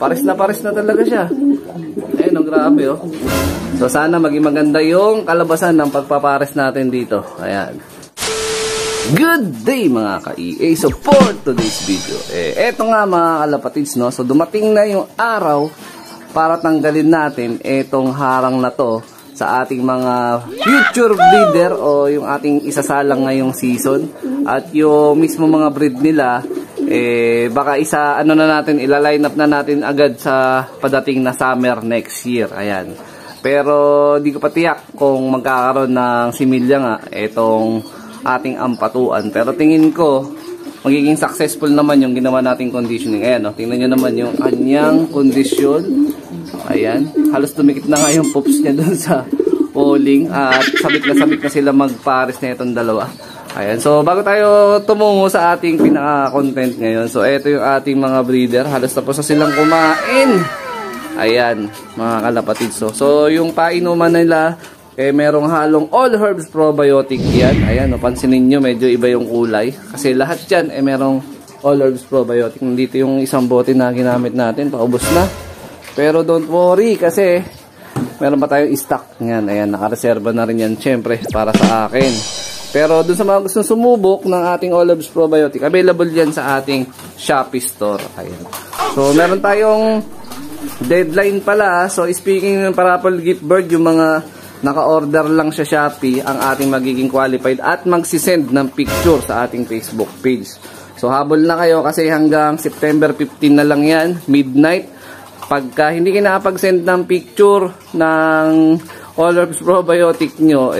pares na talaga siya. Ayun, oh, grabe, oh. So, sana maging maganda yung kalabasan ng pagpapares natin dito. Ayan. Good day mga ka-EA. So, for today's video, eto nga mga kalapatids, no? So, dumating na yung araw para tanggalin natin etong harang na to sa ating mga future breeder o yung ating isasalang ngayong season. At yung mismo mga breed nila, baka ano na natin, ila-line up na natin agad sa padating na summer next year. Ayan. Pero di ko pa tiyak kung magkakaroon ng similya nga itong ating ampatuan. Pero tingin ko magiging successful naman yung ginawa nating conditioning. Ayan, no? Tingnan nyo naman yung kanyang condition. Ayan, halos tumikit na nga yung poops niya dun sa polling. At sabik na sila magpares na itong dalawa. Ayan, so bago tayo tumungo sa ating pinaka-content ngayon, so ito yung ating mga breeder. Halos tapos na silang kumain. Ayan, mga kalapatid. So yung painuman nila, merong halong all herbs probiotic yan. Ayan, pansinin nyo, medyo iba yung kulay. Kasi lahat yan, merong all herbs probiotic. Nandito yung isang bote na ginamit natin, paubos na. Pero don't worry, kasi meron pa tayong stock yan. Ayan, nakareserva na rin yan, syempre, para sa akin. Pero dun sa mga gustong sumubok ng ating all herbs probiotic, available yan sa ating Shopee store. Ayan. So, meron tayong deadline pala. So, speaking ng parapol gift bird, yung mga naka-order lang sa Shopee, ang ating magiging qualified at magsisend ng picture sa ating Facebook page. So, habol na kayo kasi hanggang September 15 na lang yan, midnight. Pagka hindi kayo nakapag-send ng picture ng all herbs probiotic nyo,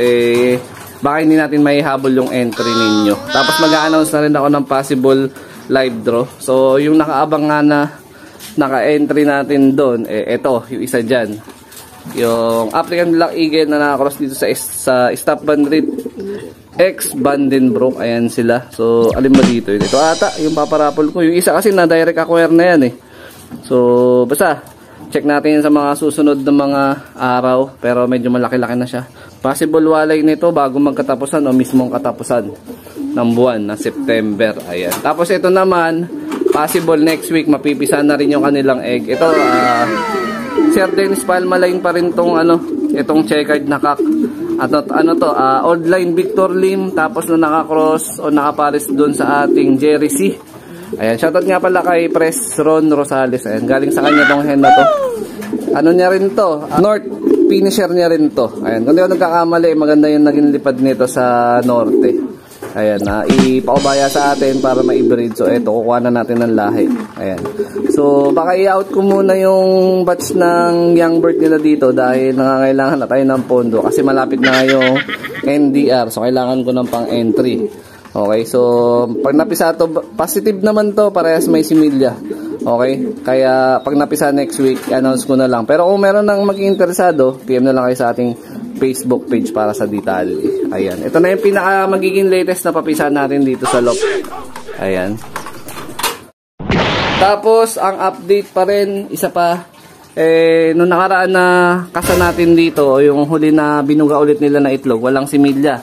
baka hindi natin may habol yung entry ninyo. Tapos mag-a-announce na rin ako ng possible live draw. So, yung nakaabang nga na naka-entry natin doon, eto, yung isa dyan. Yung African Black Eagle na nakakross dito sa Stop Bandrit X Vandenbroek. Ayan sila. So, alin ba dito? Ito ata, yung paparapol ko. Yung isa kasi na direct acquire na yan So, basta, check natin sa mga susunod na mga araw. Pero medyo malaki-laki na siya. Possible walay nito bago magkatapusan o mismong katapusan ng buwan na September. Ayan. Tapos ito naman, possible next week mapipisa na rin yung kanilang egg. Ito, Sir Dennis Palmaline pa rin tong itong checkered na kak. Old line Victor Lim, tapos na nakakross o nakapares doon sa ating Jerry C. Ayan, shoutout nga pala kay Pres Ron Rosales. Ayan, galing sa kanya tong hen na to. Ano niya rin to? North finisher niya rin to. Ayan, kung di ako nagkakamali, maganda yung naging lipad nito sa norte. Ayan, ipaubaya sa atin para ma-breed. So, eto, kukuha na natin ng lahi. Ayan. So, baka i-out ko muna yung batch ng young bird nila dito dahil nangangailangan na tayo ng pondo kasi malapit na yung NDR. So, kailangan ko ng pang-entry. Okay, so, pag napisa to, positive naman to, parehas may similya. Okay, kaya pag napisa next week, announce ko na lang. Pero kung meron nang mag-interesado, PM na lang kayo sa ating Facebook page para sa detalye. Ayan. Ito na yung pinaka magiging latest na papisa natin dito sa loft. Ayan. Tapos, ang update pa rin, isa pa, nung nakaraan na kasa natin dito, yung huli na binuga ulit nila na itlog, walang similya.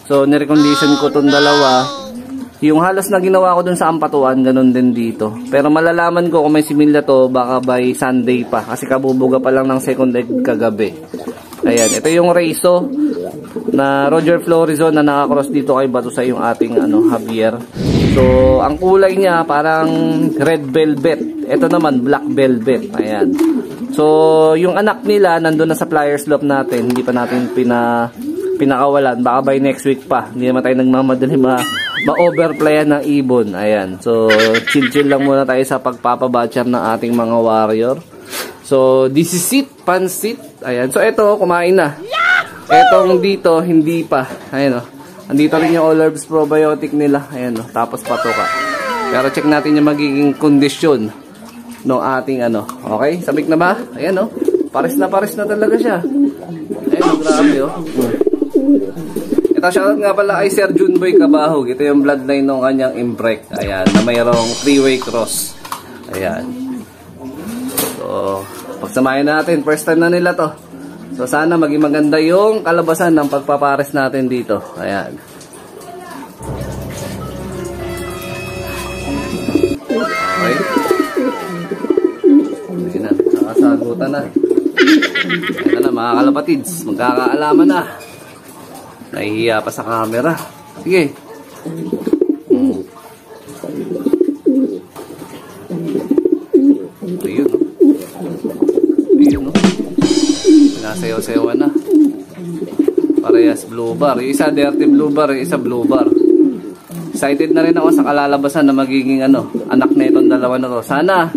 So, nirecondition ko itong dalawa. Yung halos na ginawa ko dun sa ampatuan, ganun din dito. Pero malalaman ko kung may similya to, baka by Sunday pa. Kasi kabubuga pa lang ng second egg kagabi. Ayan, ito yung Reiso na Roger Florizon na nakakross dito kay Bato sa yung ating Javier. So, ang kulay niya parang red velvet. Ito naman black velvet. Ayan. So, yung anak nila nandun na sa flyers loft natin. Hindi pa natin pinakawalan. Baka by next week pa. Hindi naman tayo nagmamadali ma-overplayan ng ibon. Ayan. So, chill-chill lang muna tayo sa pagpapabatcher ng ating mga warrior. So, this is it, pansit. Ayan. So, ito, kumain na. Etong dito, hindi pa. Ayan, andito rin yung all herbs probiotic nila. Ayan, tapos patoka. Pero check natin yung magiging kondisyon ng ating Okay, sabik na ba? Ayan, pares na talaga siya. Ayan, grabe, Ito, shoutout nga pala kay Sir Junboy Cabahog. Ito yung bloodline ng kanyang imprek. Ayan, na mayroong 3-way cross. Ayan. So, pagsamahin natin, first time na nila to. So, sana maging maganda yung kalabasan ng pagpapares natin dito. Ayan. Okay. sagutan na. Ayan na mga kalapatids, magkakaalaman na. Nahihiya pa sa camera. Sige. Ayun. Ayun, no? Nasayaw-sayawan na. Parehas blue bar. Yung isa dirty blue bar, yung isa blue bar. Excited na rin ako sa kalalabasan na magiging anak na itong dalawa na to. Sana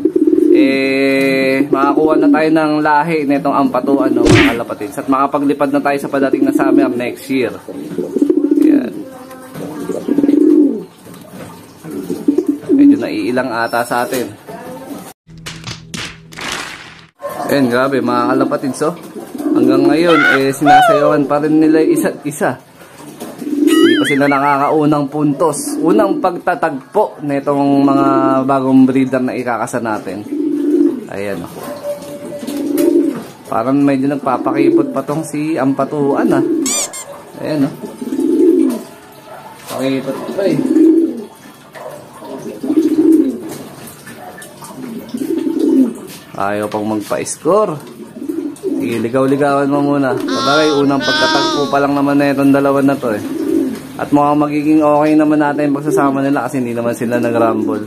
makakuha na tayo ng lahi na itong ampatuan, mga kalapatids. At makapaglipad na tayo sa padating na summer next year. Ayan. Medyo naiilang ata sa atin. Ayan, grabe mga kalapatids. Hanggang ngayon, sinasayawan pa rin nila isa't isa. Hindi pa sila nakakaunang puntos. Unang pagtatagpo na itong mga bagong breeder na ikakasa natin. Ayan, parang medyo nagpapakipot pa tong si ampatuan, Ayan, pakipot pa Ayaw pang magpa-score. Sige, ligaw-ligawan mo muna. Sabagay, unang pagtatagpo pa lang naman na itong dalawa na to At mukhang magiging okay naman natin yung pagsasama nila kasi hindi naman sila nag-rumble.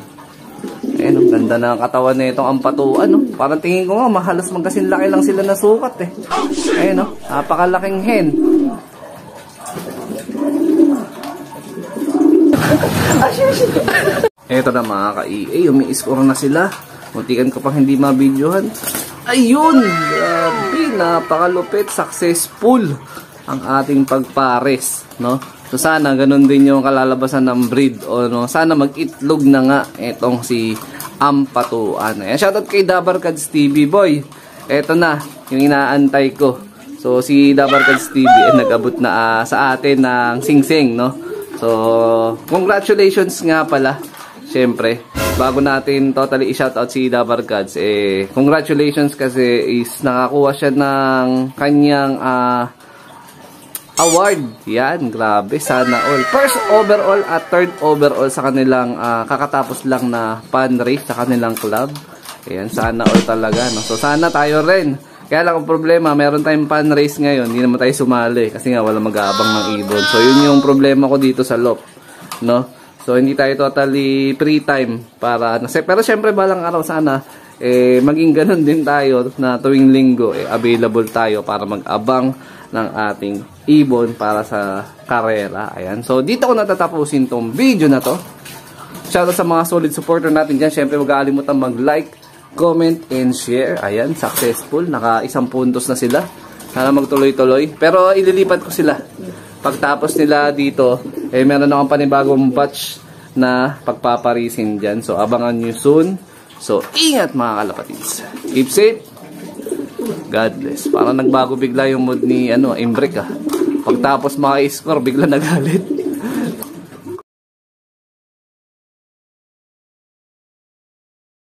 Ayan, ang ganda na ang katawan na itong ampatuan, Parang tingin ko nga, mahalos magkasinlaki lang sila na sukat, Ayan, napakalaking hen. Ito na mga ka-EA, umi-score na sila. Muntikan ko pang hindi mabidyohan. Ayun! Grabe, napakalupit, successful ang ating pagpares, So sana ganun din yung kalalabasan ng breed o sana mag-itlog na nga itong si ampatuan. Ayan, shoutout kay Dabarkads TV boy. Eto na yung inaantay ko. So si Dabarkads TV nag-abot na sa atin ng sing-sing, So congratulations nga pala. Syempre, bago natin totally i-shoutout si Dabarkads, congratulations kasi is nakakuha siya ng kanyang award. Yan, grabe, sana all. First overall at third overall sa kanilang kakatapos lang na fun race sa kanilang club. Ayan, sana all talaga, So sana tayo rin. Kaya lang ang problema, meron tayong fun race ngayon, hindi naman tayo sumali kasi nga wala mag-aabang ng ibon. So yun yung problema ko dito sa loft, So hindi tayo totally free time para pero syempre balang araw sana maging ganun din tayo na tuwing linggo available tayo para mag-abang ng ating ibon para sa karera. Ayan. So dito ko natatapusin tong video na to. Shoutout sa mga solid supporter natin dyan. Syempre huwag kalimutan mag-like, comment, and share. Ayan, successful. Naka 1 puntos na sila. Sana magtuloy-tuloy. Pero ililipat ko sila. Pagtapos nila dito, meron akong panibagong batch na pagpaparisin dyan. So abangan nyo soon. So ingat mga kalapatids. Keep safe. God bless. Parang nagbago bigla yung mood ni Imbrek Pagtapos maka-score, bigla nagalit.